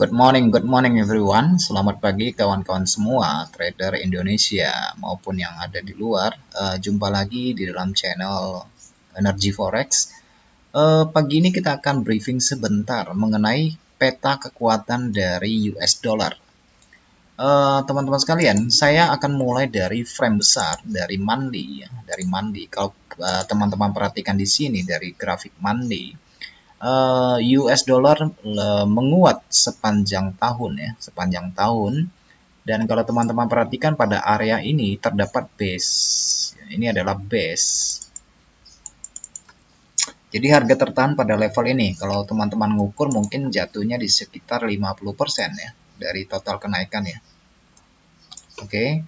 Good morning everyone. Selamat pagi kawan-kawan semua, trader Indonesia maupun yang ada di luar. Jumpa lagi di dalam channel Energy Forex. Pagi ini kita akan briefing sebentar mengenai peta kekuatan dari US dollar. Teman-teman sekalian, saya akan mulai dari frame besar, dari monthly ya, dari monthly. Kalau teman-teman perhatikan di sini dari grafik monthly. US dollar menguat sepanjang tahun ya, sepanjang tahun. Dan kalau teman-teman perhatikan pada area ini terdapat base. Ini adalah base. Jadi harga tertahan pada level ini. Kalau teman-teman ngukur mungkin jatuhnya di sekitar 50% ya dari total kenaikan ya. Oke.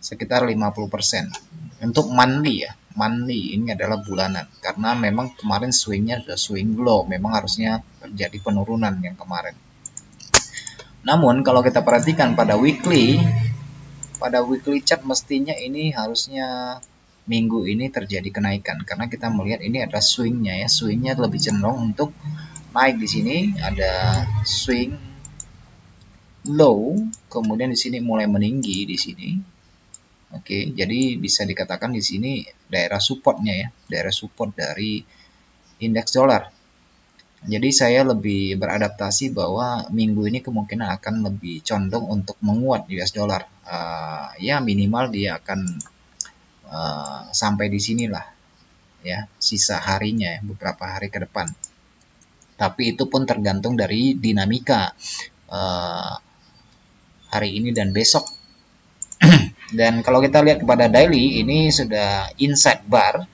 Sekitar 50%. Untuk monthly ya. Monthly ini adalah bulanan karena memang kemarin swingnya sudah swing low, memang harusnya terjadi penurunan yang kemarin. Namun kalau kita perhatikan pada weekly chart mestinya ini harusnya minggu ini terjadi kenaikan karena kita melihat ini ada swingnya ya, swingnya lebih cenderung untuk naik. Di sini ada swing low, kemudian di sini mulai meninggi di sini. Oke, jadi bisa dikatakan di sini daerah supportnya ya, daerah support dari indeks dolar. Jadi saya lebih beradaptasi bahwa minggu ini kemungkinan akan lebih condong untuk menguat US dollar. Ya minimal dia akan sampai di sinilah ya, sisa harinya ya, beberapa hari ke depan. Tapi itu pun tergantung dari dinamika hari ini dan besok. Dan kalau kita lihat kepada daily, ini sudah inside bar,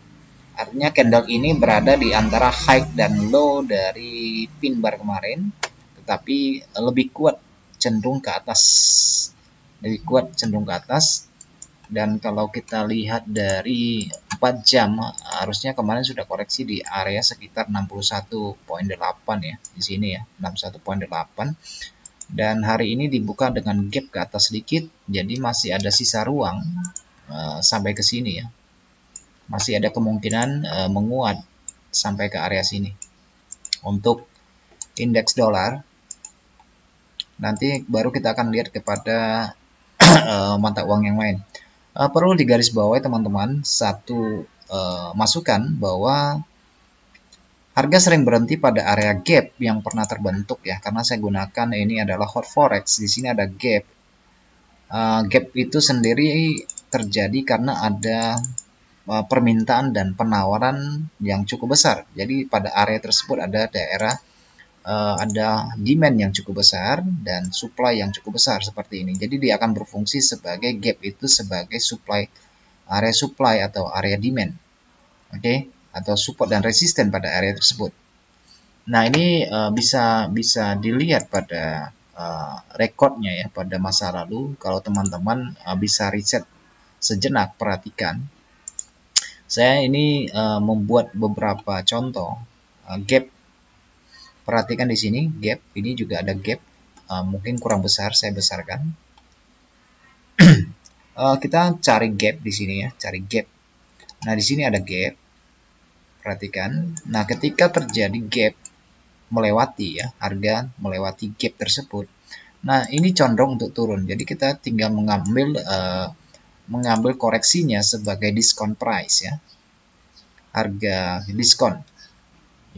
artinya candle ini berada di antara high dan low dari pin bar kemarin, tetapi lebih kuat cenderung ke atas, lebih kuat cenderung ke atas. Dan kalau kita lihat dari 4 jam, harusnya kemarin sudah koreksi di area sekitar 61.8 ya, di sini ya, 61.8. Dan hari ini dibuka dengan gap ke atas sedikit, jadi masih ada sisa ruang sampai ke sini ya. Masih ada kemungkinan menguat sampai ke area sini. Untuk indeks dolar, nanti baru kita akan lihat kepada mata uang yang lain. Perlu digarisbawahi teman-teman satu masukan bahwa harga sering berhenti pada area gap yang pernah terbentuk ya, karena saya gunakan ini adalah hot forex. Di sini ada gap. Gap itu sendiri terjadi karena ada permintaan dan penawaran yang cukup besar. Jadi pada area tersebut ada daerah ada demand yang cukup besar dan supply yang cukup besar seperti ini. Jadi dia akan berfungsi sebagai gap itu sebagai supply, area supply atau area demand. Oke, atau support dan resisten pada area tersebut. Nah, ini bisa dilihat pada rekodnya ya pada masa lalu. Kalau teman-teman bisa riset sejenak, perhatikan. Saya ini membuat beberapa contoh gap. Perhatikan di sini gap, ini juga ada gap, mungkin kurang besar, saya besarkan. Kita cari gap di sini ya, cari gap. Nah di sini ada gap, perhatikan. Nah ketika terjadi gap melewati ya, harga melewati gap tersebut, nah ini condong untuk turun. Jadi kita tinggal mengambil koreksinya sebagai diskon price ya, harga diskon.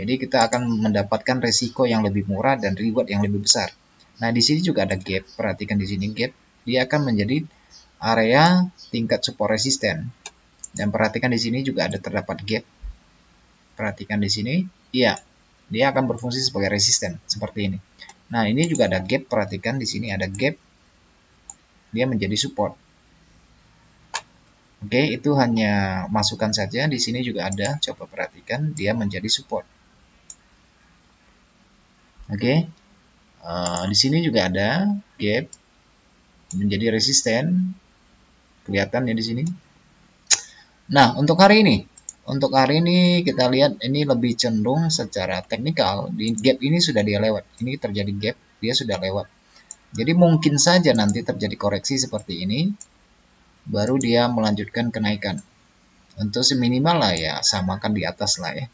Jadi kita akan mendapatkan resiko yang lebih murah dan reward yang lebih besar. Nah, di sini juga ada gap. Perhatikan di sini gap, dia akan menjadi area tingkat support resisten. Dan perhatikan di sini juga ada terdapat gap. Perhatikan di sini, iya, dia akan berfungsi sebagai resisten seperti ini. Nah, ini juga ada gap. Perhatikan di sini ada gap. Dia menjadi support. Oke, itu hanya masukan saja. Di sini juga ada, coba perhatikan, dia menjadi support. Oke, di sini juga ada gap menjadi resisten, kelihatan ya di sini. Nah, untuk hari ini kita lihat ini lebih cenderung secara teknikal. Di gap ini sudah dia lewat, ini terjadi gap, dia sudah lewat. Jadi mungkin saja nanti terjadi koreksi seperti ini, baru dia melanjutkan kenaikan. Untuk seminimal lah ya, samakan di atas lah ya.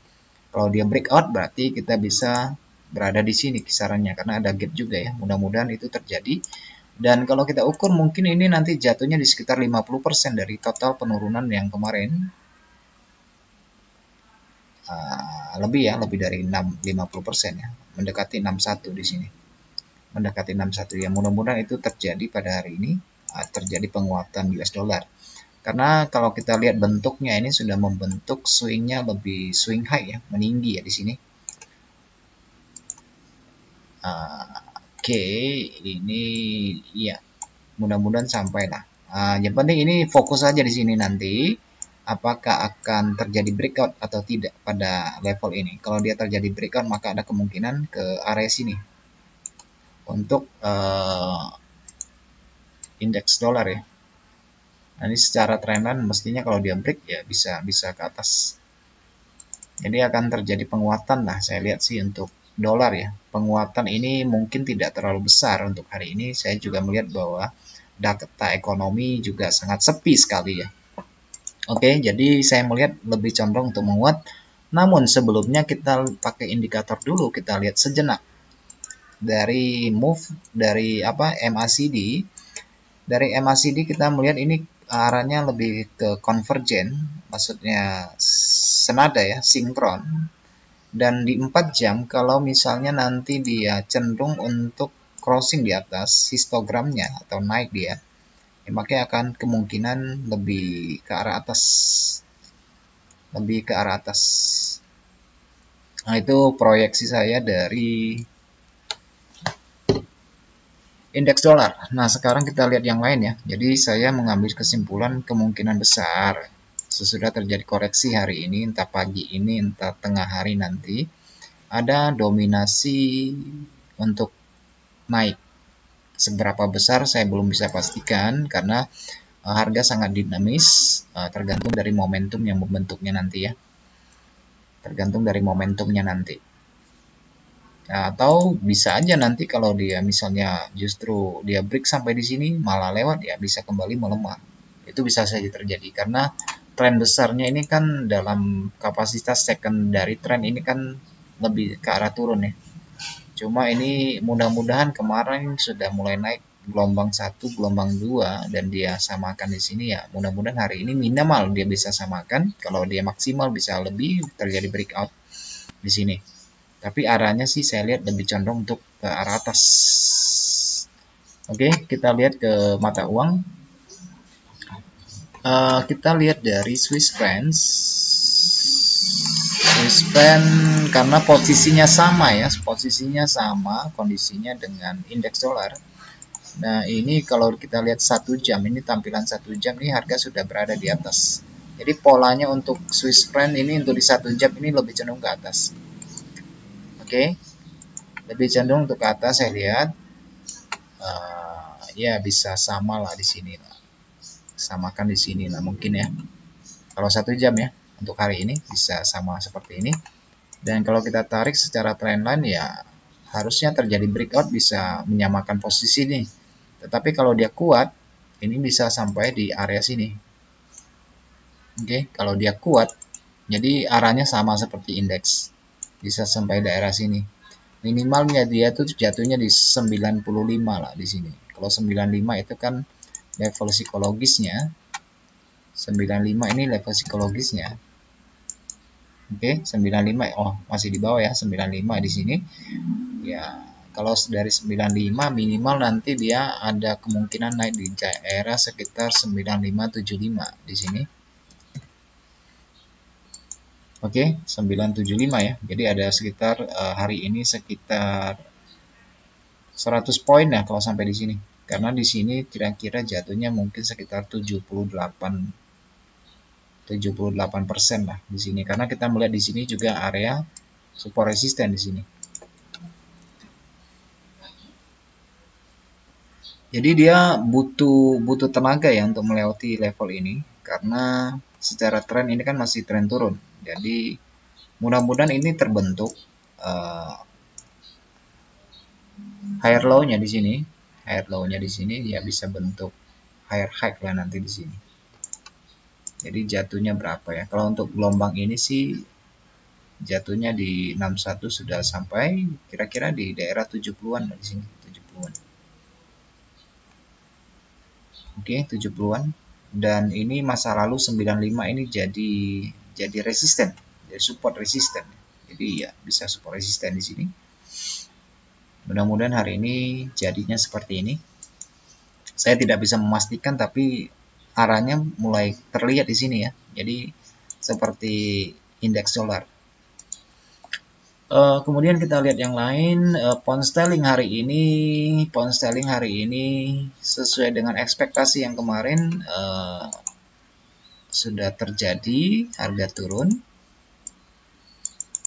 Kalau dia breakout berarti kita bisa berada di sini kisarannya karena ada gap juga ya. Mudah-mudahan itu terjadi. Dan kalau kita ukur mungkin ini nanti jatuhnya di sekitar 50% dari total penurunan yang kemarin. Lebih ya, lebih dari 50% ya. Mendekati 61 di sini. Mendekati 61 ya. Mudah-mudahan itu terjadi pada hari ini, terjadi penguatan US dollar. Karena kalau kita lihat bentuknya ini sudah membentuk swingnya lebih swing high ya, meninggi ya di sini. Oke, ini ya mudah-mudahan sampai lah. Yang penting ini fokus aja di sini nanti. Apakah akan terjadi breakout atau tidak pada level ini? Kalau dia terjadi breakout maka ada kemungkinan ke area sini untuk indeks dolar ya. Nah, ini secara trendline mestinya kalau dia break ya bisa ke atas. Jadi akan terjadi penguatan lah saya lihat sih untuk dolar ya. Penguatan ini mungkin tidak terlalu besar untuk hari ini. Saya juga melihat bahwa data ekonomi juga sangat sepi sekali ya. Oke, jadi saya melihat lebih condong untuk menguat. Namun sebelumnya kita pakai indikator dulu, kita lihat sejenak dari move dari MACD. Dari MACD kita melihat ini arahnya lebih ke konvergen, maksudnya senada ya, sinkron. Dan di 4 jam kalau misalnya nanti dia cenderung untuk crossing di atas histogramnya atau naik dia, ya, makanya akan kemungkinan lebih ke arah atas. Lebih ke arah atas. Nah, itu proyeksi saya dari indeks dolar. Nah, sekarang kita lihat yang lain ya. Jadi saya mengambil kesimpulan kemungkinan besar sesudah terjadi koreksi hari ini, entah pagi ini, entah tengah hari nanti, ada dominasi untuk naik. Seberapa besar saya belum bisa pastikan karena harga sangat dinamis, tergantung dari momentum yang membentuknya nanti ya. Tergantung dari momentumnya nanti. Nah, atau bisa aja nanti kalau dia misalnya justru dia break sampai di sini malah lewat ya bisa kembali melemah. Itu bisa saja terjadi karena tren besarnya ini kan dalam kapasitas secondary trend ini kan lebih ke arah turun ya. Cuma ini mudah-mudahan kemarin sudah mulai naik gelombang 1, gelombang 2 dan dia samakan di sini ya. Mudah-mudahan hari ini minimal dia bisa samakan. Kalau dia maksimal bisa lebih terjadi breakout di sini. Tapi arahnya sih saya lihat lebih condong untuk ke arah atas. Oke, kita lihat ke mata uang. Kita lihat dari Swiss francs. Swiss franc karena posisinya sama ya, posisinya sama kondisinya dengan indeks dolar. Nah, ini kalau kita lihat 1 jam, ini tampilan 1 jam ini harga sudah berada di atas. Jadi polanya untuk Swiss franc ini untuk di 1 jam ini lebih cenderung ke atas. Oke, lebih cenderung untuk ke atas saya lihat. Ya bisa sama lah di sini lah. Samakan di sini lah mungkin ya. Kalau 1 jam ya untuk hari ini bisa sama seperti ini. Dan kalau kita tarik secara trendline ya harusnya terjadi breakout bisa menyamakan posisi ini. Tetapi kalau dia kuat ini bisa sampai di area sini. Oke, kalau dia kuat jadi arahnya sama seperti indeks. Bisa sampai daerah sini. Minimalnya dia tuh jatuhnya di 95 lah di sini. Kalau 95 itu kan level psikologisnya. 95 ini level psikologisnya. Oke, 95 masih di bawah ya, 95 di sini. Ya, kalau dari 95 minimal nanti dia ada kemungkinan naik di daerah sekitar 9575 di sini. Oke, 975 ya. Jadi ada sekitar hari ini sekitar 100 poin ya kalau sampai di sini. Karena di sini kira-kira jatuhnya mungkin sekitar 78% lah di sini. Karena kita melihat di sini juga area support resisten di sini. Jadi dia butuh tenaga ya untuk melewati level ini karena secara tren ini kan masih tren turun. Jadi mudah-mudahan ini terbentuk higher low-nya di sini. Higher low-nya di sini ya bisa bentuk higher high lah nanti di sini. Jadi jatuhnya berapa ya? Kalau untuk gelombang ini sih Jatuhnya di 61 sudah sampai kira-kira di daerah 70-an di sini, 70-an. Oke, 70-an. Dan ini masa lalu 95 ini jadi resisten, jadi support resisten. Jadi ya bisa support resisten di sini. Mudah-mudahan hari ini jadinya seperti ini. Saya tidak bisa memastikan, tapi arahnya mulai terlihat di sini ya. Jadi seperti indeks dolar. Kemudian kita lihat yang lain, pound sterling hari ini sesuai dengan ekspektasi yang kemarin sudah terjadi harga turun,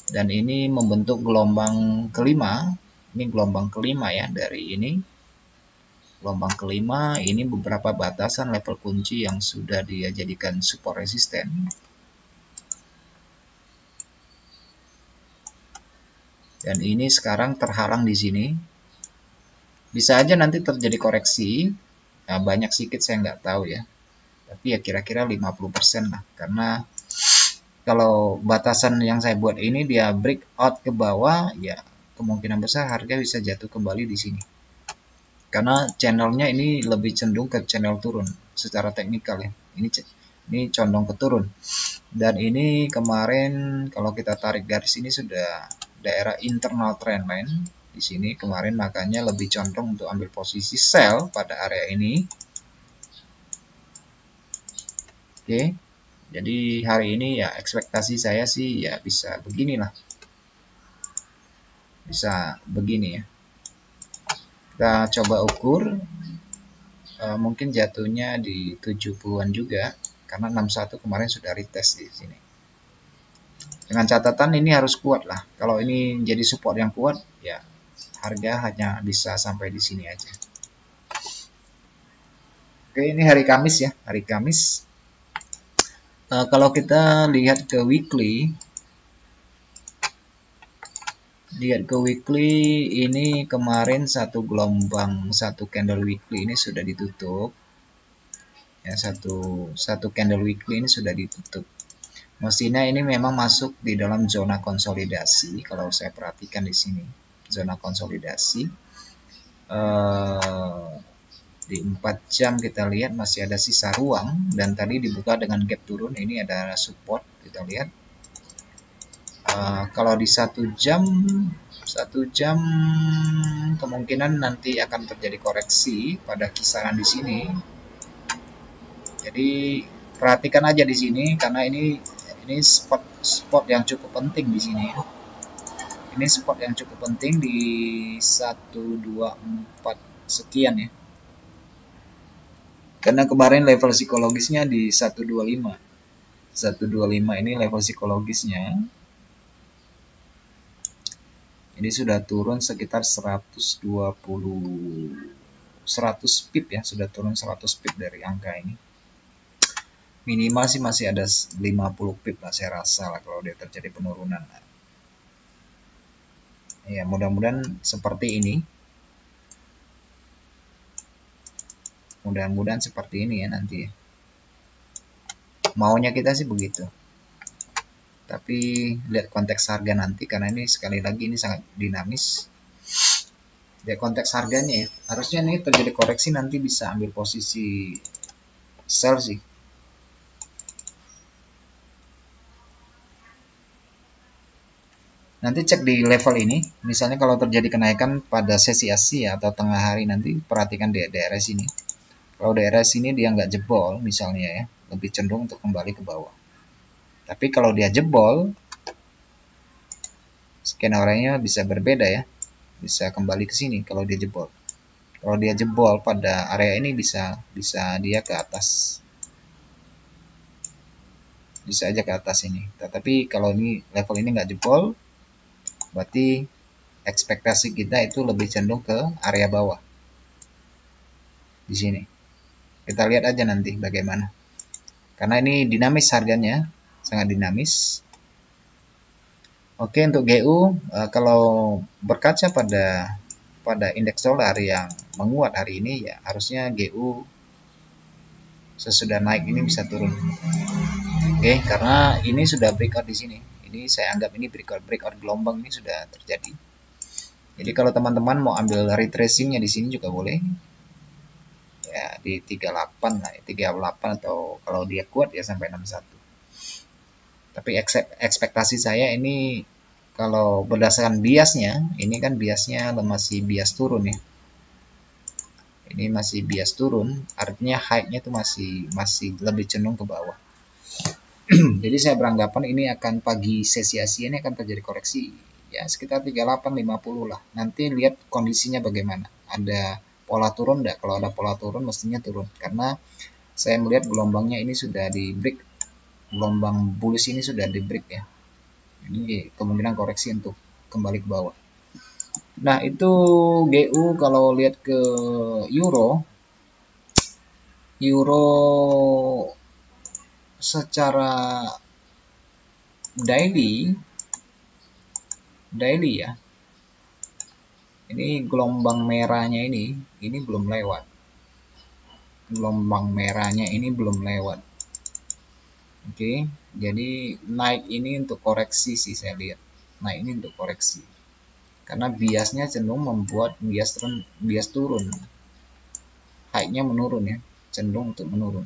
dan ini membentuk gelombang kelima. Ini gelombang kelima ya dari ini. Gelombang kelima ini beberapa batasan level kunci yang sudah dia jadikan support resisten. Dan ini sekarang terhalang di sini. Bisa aja nanti terjadi koreksi. Nah, banyak sedikit saya nggak tahu ya. Tapi ya kira-kira 50% lah. Karena kalau batasan yang saya buat ini dia breakout ke bawah, ya kemungkinan besar harga bisa jatuh kembali di sini. Karena channelnya ini lebih cenderung ke channel turun secara teknikal ya. Ini condong ke turun. Dan ini kemarin kalau kita tarik garis ini sudah daerah internal trendline di sini kemarin, makanya lebih condong untuk ambil posisi sell pada area ini. Oke. Jadi hari ini ya ekspektasi saya sih ya bisa beginilah. Bisa begini ya. Kita coba ukur. Mungkin jatuhnya di 70-an juga karena 61 kemarin sudah retest di sini. Dengan catatan ini harus kuat lah. Kalau ini jadi support yang kuat, ya harga hanya bisa sampai di sini aja. Oke, ini hari Kamis ya, hari Kamis. Kalau kita lihat ke weekly, ini kemarin satu gelombang, satu candle weekly ini sudah ditutup. Ya, satu candle weekly ini sudah ditutup. Mestinya ini memang masuk di dalam zona konsolidasi. Kalau saya perhatikan di sini, zona konsolidasi. Di 4 jam kita lihat masih ada sisa ruang, dan tadi dibuka dengan gap turun. Ini ada support, kita lihat. Kalau di 1 jam kemungkinan nanti akan terjadi koreksi pada kisaran di sini. Jadi perhatikan aja di sini karena ini spot yang cukup penting di sini. Ini spot yang cukup penting di 124 sekian ya. Karena kemarin level psikologisnya di 125. 125 ini level psikologisnya. Ini sudah turun sekitar 100 pip ya, sudah turun 100 pip dari angka ini. Minimal sih masih ada 50 pip lah saya rasa lah kalau dia terjadi penurunan. Ya, mudah-mudahan seperti ini. Mudah-mudahan seperti ini ya nanti. Maunya kita sih begitu. Tapi lihat konteks harga nanti, karena ini sekali lagi ini sangat dinamis. Lihat konteks harganya ya. Harusnya nih terjadi koreksi nanti bisa ambil posisi sell sih. Nanti cek di level ini, misalnya kalau terjadi kenaikan pada sesi Asia atau tengah hari nanti, perhatikan di daerah sini. Kalau daerah sini dia nggak jebol misalnya ya, lebih cenderung untuk kembali ke bawah. Tapi kalau dia jebol, skenario-nya bisa berbeda ya, bisa kembali ke sini kalau dia jebol. Kalau dia jebol pada area ini bisa dia ke atas, bisa aja ke atas ini. Tetapi kalau ini level ini nggak jebol, berarti ekspektasi kita itu lebih cenderung ke area bawah di sini. Kita lihat aja nanti bagaimana, karena ini dinamis harganya, sangat dinamis. Oke, untuk GU kalau berkaca pada indeks dolar yang menguat hari ini, ya harusnya GU sesudah naik ini bisa turun. Oke, karena ini sudah breakout di sini. Ini saya anggap ini breakout gelombang ini sudah terjadi. Jadi kalau teman-teman mau ambil retracingnya di sini juga boleh. Ya di 38 lah, 38 atau kalau dia kuat ya sampai 61. Tapi ekspektasi saya ini kalau berdasarkan biasnya, ini kan biasnya masih bias turun ya. Ini masih bias turun, artinya high-nya itu masih lebih cenderung ke bawah. Jadi saya beranggapan ini akan pagi sesi Asia ini akan terjadi koreksi ya sekitar 3850 lah. Nanti lihat kondisinya bagaimana. Ada pola turun enggak? Kalau ada pola turun mestinya turun karena saya melihat gelombangnya ini sudah di break. Gelombang bullish ini sudah di break ya. Ini kemungkinan koreksi untuk kembali ke bawah. Nah, itu GU kalau lihat ke euro secara daily ya. Ini gelombang merahnya ini belum lewat. Gelombang merahnya ini belum lewat. Oke, jadi naik ini untuk koreksi sih saya lihat. Naik ini untuk koreksi. Karena biasnya cenderung membuat bias turun. High-nya menurun ya, cenderung untuk menurun.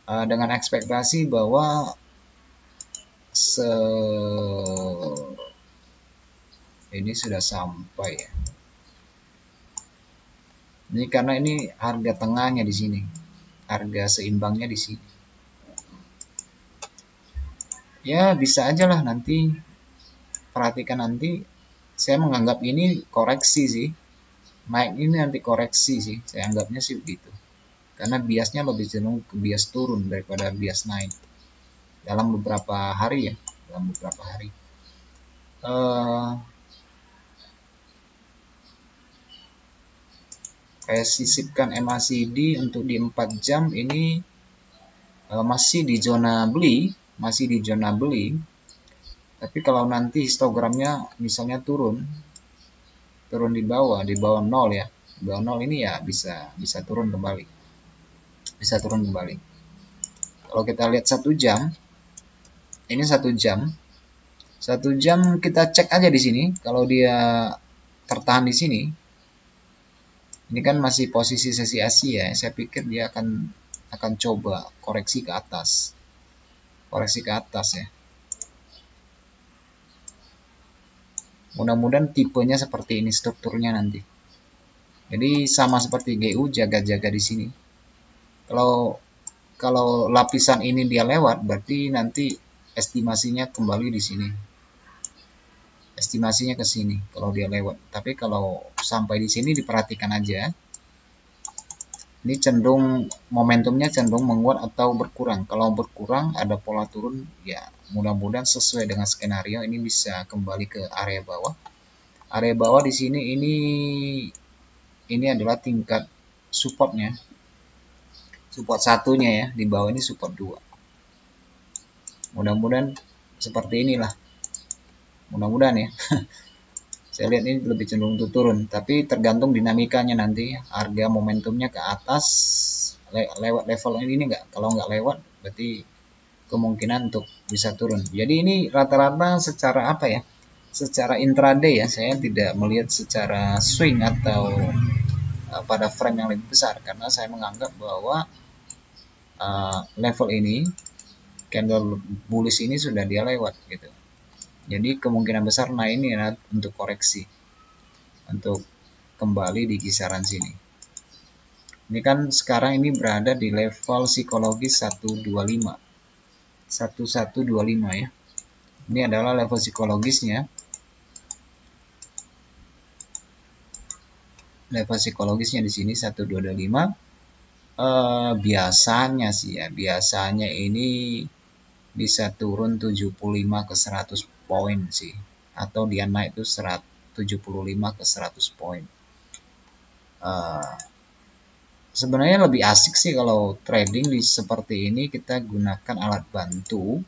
Dengan ekspektasi bahwa ini sudah sampai ya. Ini karena ini harga tengahnya di sini. Harga seimbangnya di sini. Ya, bisa aja lah nanti. Perhatikan nanti. Saya menganggap ini koreksi sih. Naik ini nanti koreksi sih. Saya anggapnya sih begitu. Karena biasnya lebih cenderung ke bias turun daripada bias naik. Dalam beberapa hari ya. Dalam beberapa hari. Saya sisipkan MACD untuk di 4 jam ini masih di zona beli. Tapi kalau nanti histogramnya misalnya turun di bawah 0 ya, di bawah 0 ini ya bisa turun kembali, Kalau kita lihat 1 jam, ini 1 jam kita cek aja di sini. Kalau dia tertahan di sini, ini kan masih posisi sesi Asia ya. Saya pikir dia akan coba koreksi ke atas ya. Mudah-mudahan tipenya seperti ini strukturnya nanti. Jadi sama seperti GU, jaga-jaga di sini. Kalau lapisan ini dia lewat, berarti nanti estimasinya kembali di sini. Estimasinya ke sini kalau dia lewat. Tapi kalau sampai di sini diperhatikan aja. Ini cenderung momentumnya cenderung menguat atau berkurang. Kalau berkurang ada pola turun, ya mudah-mudahan sesuai dengan skenario ini bisa kembali ke area bawah. Area bawah di sini ini adalah tingkat supportnya. Support satunya ya, di bawah ini support 2. Mudah-mudahan seperti inilah. Mudah-mudahan ya. Saya lihat ini lebih cenderung untuk turun, tapi tergantung dinamikanya nanti. Harga momentumnya ke atas lewat level ini enggak. Kalau enggak lewat berarti kemungkinan untuk bisa turun. Jadi ini rata-rata secara apa ya? Secara intraday ya, saya tidak melihat secara swing atau pada frame yang lebih besar karena saya menganggap bahwa level ini candle bullish ini sudah dia lewat gitu. Jadi kemungkinan besar naik ini adalah untuk koreksi, untuk kembali di kisaran sini. Ini kan sekarang ini berada di level psikologis 125 ya. Ini adalah level psikologisnya. Level psikologisnya di sini 1225. Biasanya sih ya, biasanya ini bisa turun 75 ke 100 poin sih, atau dia naik itu 75 ke 100 poin. Sebenarnya lebih asik sih kalau trading di seperti ini kita gunakan alat bantu.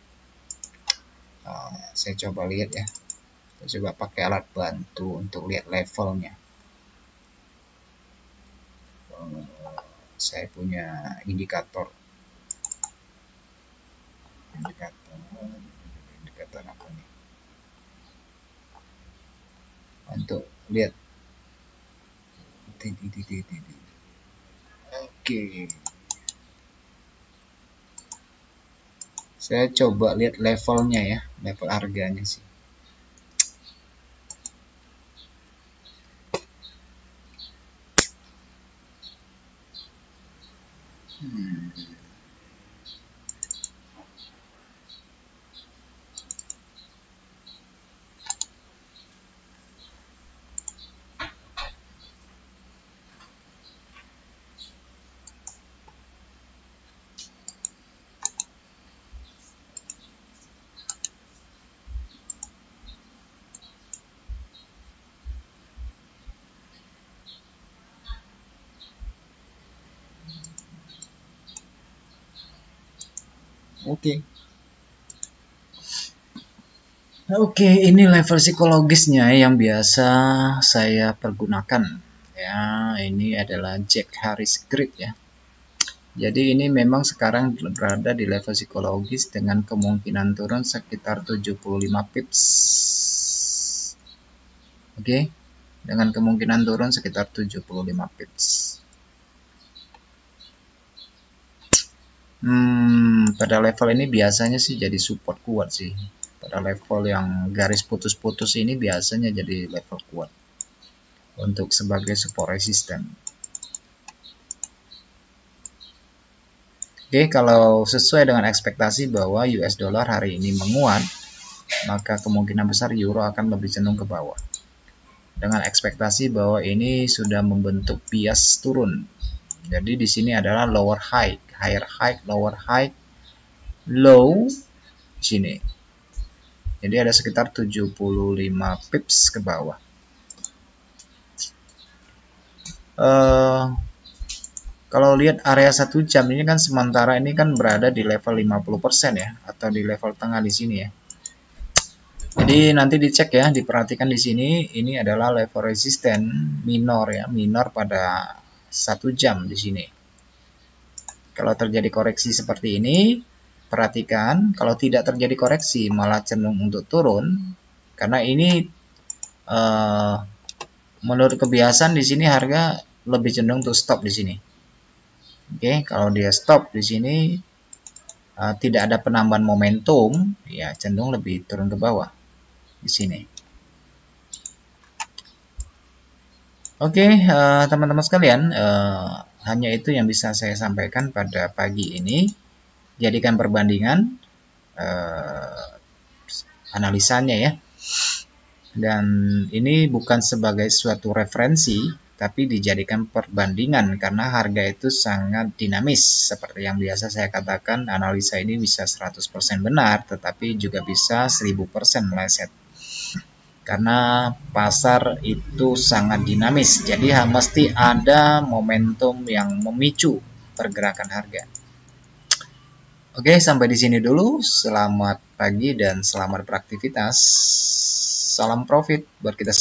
Saya coba lihat ya, saya coba pakai alat bantu untuk lihat levelnya. Saya punya indikator kelihatan apa nih untuk lihat. Oke, saya coba lihat levelnya ya, level harganya sih. Oke. Oke, ini level psikologisnya yang biasa saya pergunakan. Ya, ini adalah Jack Harris Grid ya. Jadi ini memang sekarang berada di level psikologis dengan kemungkinan turun sekitar 75 pips. Oke, dengan kemungkinan turun sekitar 75 pips. Pada level ini biasanya sih jadi support kuat sih. Pada level yang garis putus-putus ini biasanya jadi level kuat untuk sebagai support resisten. Oke, kalau sesuai dengan ekspektasi bahwa US dollar hari ini menguat, maka kemungkinan besar euro akan lebih cenderung ke bawah. Dengan ekspektasi bahwa ini sudah membentuk bias turun. Jadi di sini adalah lower high, higher high, lower high, low di sini. Jadi ada sekitar 75 pips ke bawah. Kalau lihat area 1 jam ini kan sementara ini kan berada di level 50% ya, atau di level tengah di sini ya. Jadi nanti dicek ya, diperhatikan di sini, ini adalah level resisten minor ya, minor pada 1 jam di sini. Kalau terjadi koreksi seperti ini, perhatikan kalau tidak terjadi koreksi malah cenderung untuk turun, karena ini menurut kebiasaan di sini harga lebih cenderung untuk stop di sini. Oke, kalau dia stop di sini tidak ada penambahan momentum, ya cenderung lebih turun ke bawah di sini. Oke, teman-teman sekalian, hanya itu yang bisa saya sampaikan pada pagi ini. Jadikan perbandingan analisanya ya. Dan ini bukan sebagai suatu referensi, tapi dijadikan perbandingan karena harga itu sangat dinamis. Seperti yang biasa saya katakan, analisa ini bisa 100% benar, tetapi juga bisa 1000% meleset. Karena pasar itu sangat dinamis, jadi mesti ada momentum yang memicu pergerakan harga. Oke, sampai di sini dulu. Selamat pagi dan selamat beraktivitas. Salam profit buat kita.